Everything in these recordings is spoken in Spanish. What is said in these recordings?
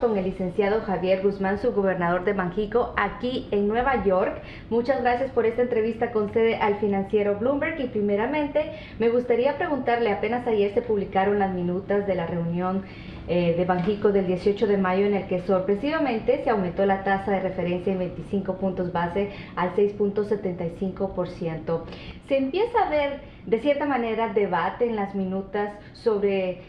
Con el licenciado Javier Guzmán, subgobernador de Banxico, aquí en Nueva York. Muchas gracias por esta entrevista con sede al financiero Bloomberg. Y primeramente me gustaría preguntarle, apenas ayer se publicaron las minutas de la reunión de Banxico del 18 de mayo en el que sorpresivamente se aumentó la tasa de referencia en 25 puntos base al 6.75%. Se empieza a ver de cierta manera debate en las minutas sobre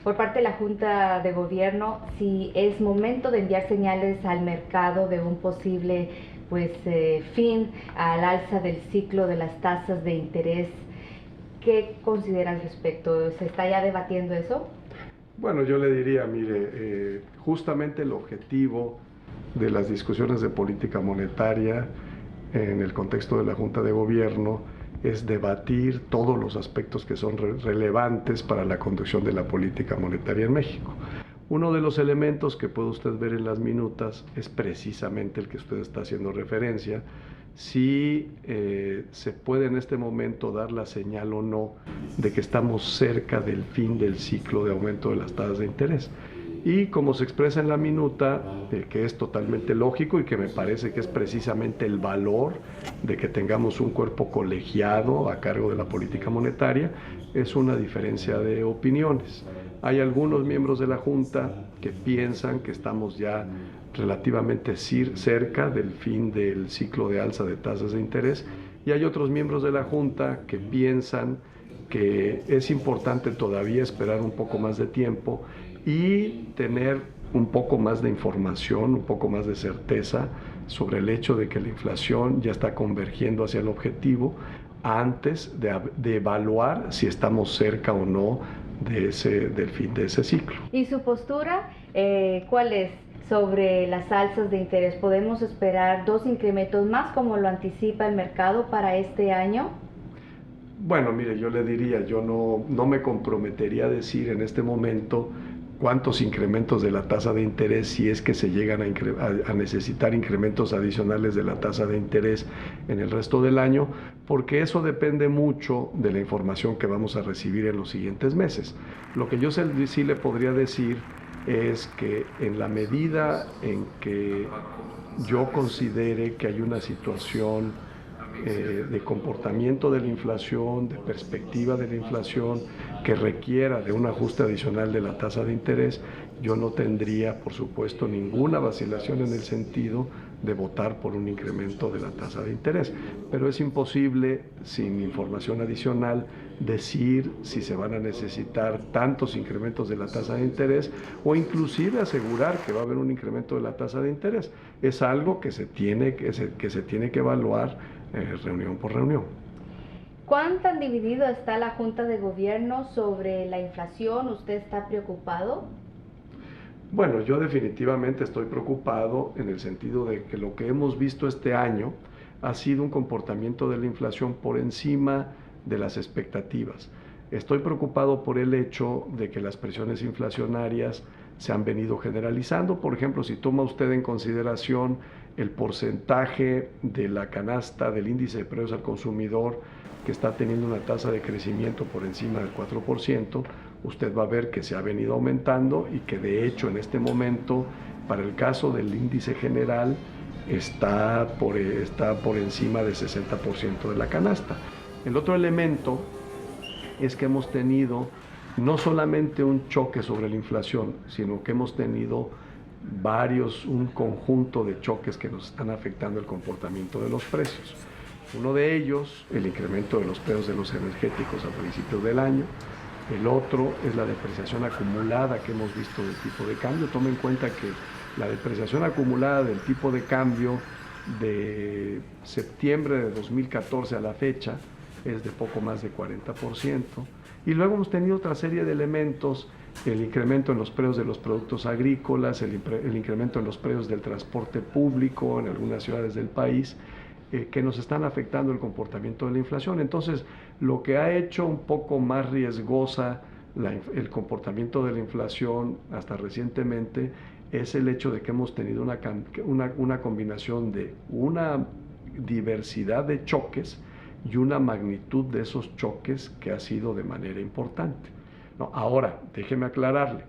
por parte de la Junta de Gobierno si es momento de enviar señales al mercado de un posible fin al alza del ciclo de las tasas de interés. ¿Qué considera al respecto? ¿Se está ya debatiendo eso? Bueno, yo le diría, mire, justamente el objetivo de las discusiones de política monetaria en el contexto de la Junta de Gobierno es debatir todos los aspectos que son relevantes para la conducción de la política monetaria en México. Uno de los elementos que puede usted ver en las minutas es precisamente el que usted está haciendo referencia, si se puede en este momento dar la señal o no de que estamos cerca del fin del ciclo de aumento de las tasas de interés. Y como se expresa en la minuta, que es totalmente lógico y que me parece que es precisamente el valor de que tengamos un cuerpo colegiado a cargo de la política monetaria, es una diferencia de opiniones. Hay algunos miembros de la Junta que piensan que estamos ya relativamente cerca del fin del ciclo de alza de tasas de interés, y hay otros miembros de la Junta que piensan que es importante todavía esperar un poco más de tiempo y tener un poco más de información, un poco más de certeza sobre el hecho de que la inflación ya está convergiendo hacia el objetivo antes de evaluar si estamos cerca o no del fin de ese ciclo. ¿Y su postura cuál es sobre las alzas de interés? ¿Podemos esperar 2 incrementos más como lo anticipa el mercado para este año? Bueno, mire, yo le diría, yo no me comprometería a decir en este momento cuántos incrementos de la tasa de interés, si es que se llegan a necesitar incrementos adicionales de la tasa de interés en el resto del año, porque eso depende mucho de la información que vamos a recibir en los siguientes meses. Lo que yo sí le podría decir es que en la medida en que yo considere que hay una situación de comportamiento de la inflación, de perspectiva de la inflación, que requiera de un ajuste adicional de la tasa de interés, yo no tendría, por supuesto, ninguna vacilación en el sentido de votar por un incremento de la tasa de interés. Pero es imposible, sin información adicional, decir si se van a necesitar tantos incrementos de la tasa de interés o inclusive asegurar que va a haber un incremento de la tasa de interés. Es algo que se tiene que evaluar reunión por reunión. ¿Cuán tan dividido está la Junta de Gobierno sobre la inflación? ¿Usted está preocupado? Bueno, yo definitivamente estoy preocupado en el sentido de que lo que hemos visto este año ha sido un comportamiento de la inflación por encima de las expectativas. Estoy preocupado por el hecho de que las presiones inflacionarias se han venido generalizando. Por ejemplo, si toma usted en consideración el porcentaje de la canasta del índice de precios al consumidor que está teniendo una tasa de crecimiento por encima del 4%, usted va a ver que se ha venido aumentando y que de hecho en este momento, para el caso del índice general, está por encima del 60% de la canasta. El otro elemento es que hemos tenido no solamente un choque sobre la inflación, sino que hemos tenido un conjunto de choques que nos están afectando el comportamiento de los precios. Uno de ellos, el incremento de los precios de los energéticos a principios del año. El otro es la depreciación acumulada que hemos visto del tipo de cambio. Tome en cuenta que la depreciación acumulada del tipo de cambio de septiembre de 2014 a la fecha es de poco más de 40%. Y luego hemos tenido otra serie de elementos, el incremento en los precios de los productos agrícolas, el incremento en los precios del transporte público en algunas ciudades del país, que nos están afectando el comportamiento de la inflación. Entonces, lo que ha hecho un poco más riesgosa el comportamiento de la inflación hasta recientemente es el hecho de que hemos tenido una combinación de una diversidad de choques y una magnitud de esos choques que ha sido de manera importante. No, ahora, déjeme aclararle,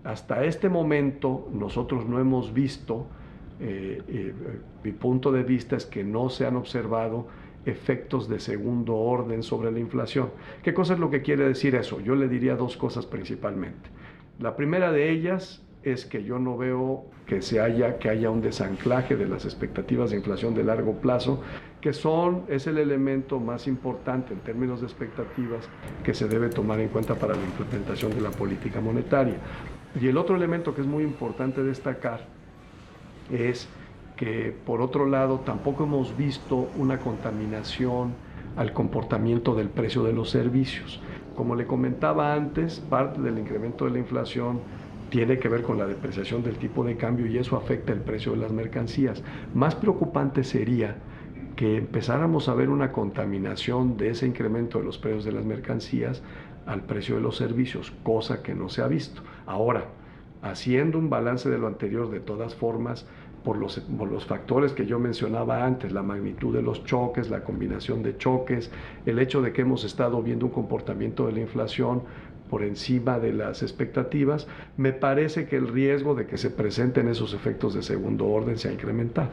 Hasta este momento nosotros no hemos visto, mi punto de vista es que no se han observado efectos de segundo orden sobre la inflación. ¿Qué cosa es lo que quiere decir eso? Yo le diría dos cosas principalmente. La primera de ellas es que yo no veo que haya un desanclaje de las expectativas de inflación de largo plazo, que es el elemento más importante en términos de expectativas que se debe tomar en cuenta para la implementación de la política monetaria. Y el otro elemento que es muy importante destacar es que, por otro lado, tampoco hemos visto una contaminación al comportamiento del precio de los servicios. Como le comentaba antes, parte del incremento de la inflación tiene que ver con la depreciación del tipo de cambio y eso afecta el precio de las mercancías. Más preocupante sería que empezáramos a ver una contaminación de ese incremento de los precios de las mercancías al precio de los servicios, cosa que no se ha visto. Ahora, haciendo un balance de lo anterior, de todas formas, por los factores que yo mencionaba antes, la magnitud de los choques, la combinación de choques, el hecho de que hemos estado viendo un comportamiento de la inflación por encima de las expectativas, me parece que el riesgo de que se presenten esos efectos de segundo orden se ha incrementado.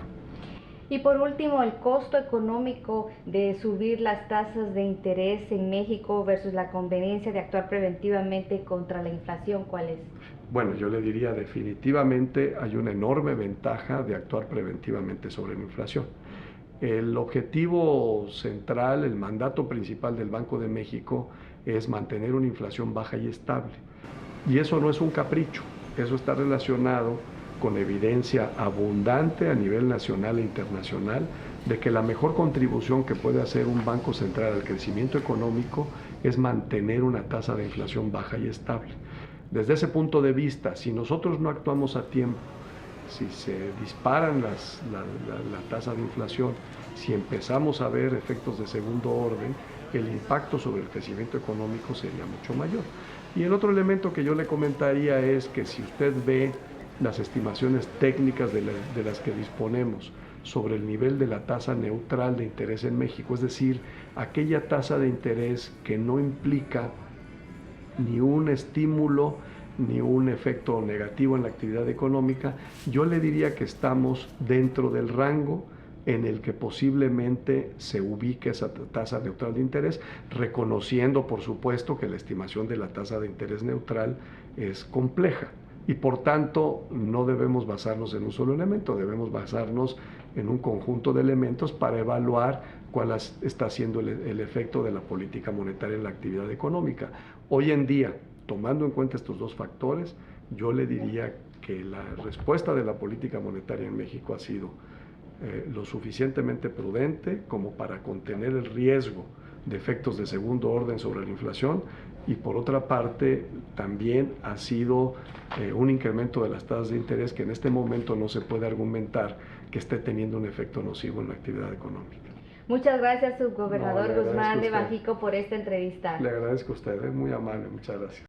Y por último, el costo económico de subir las tasas de interés en México versus la conveniencia de actuar preventivamente contra la inflación, ¿cuál es? Bueno, yo le diría definitivamente hay una enorme ventaja de actuar preventivamente sobre la inflación. El objetivo central, el mandato principal del Banco de México es mantener una inflación baja y estable. Y eso no es un capricho, eso está relacionado con evidencia abundante a nivel nacional e internacional de que la mejor contribución que puede hacer un banco central al crecimiento económico es mantener una tasa de inflación baja y estable. Desde ese punto de vista, si nosotros no actuamos a tiempo, si se disparan la tasa de inflación, si empezamos a ver efectos de segundo orden, el impacto sobre el crecimiento económico sería mucho mayor. Y el otro elemento que yo le comentaría es que si usted ve las estimaciones técnicas de las que disponemos sobre el nivel de la tasa neutral de interés en México, es decir, aquella tasa de interés que no implica ni un estímulo ni un efecto negativo en la actividad económica, yo le diría que estamos dentro del rango en el que posiblemente se ubique esa tasa neutral de interés, reconociendo, por supuesto, que la estimación de la tasa de interés neutral es compleja. Y por tanto no debemos basarnos en un solo elemento, debemos basarnos en un conjunto de elementos para evaluar cuál está siendo el efecto de la política monetaria en la actividad económica. Hoy en día, tomando en cuenta estos dos factores, yo le diría que la respuesta de la política monetaria en México ha sido lo suficientemente prudente como para contener el riesgo de efectos de segundo orden sobre la inflación, y por otra parte también ha sido un incremento de las tasas de interés que en este momento no se puede argumentar que esté teniendo un efecto nocivo en la actividad económica. Muchas gracias, subgobernador No, Guzmán de Bajico, por esta entrevista. Le agradezco a usted, es muy amable, muchas gracias.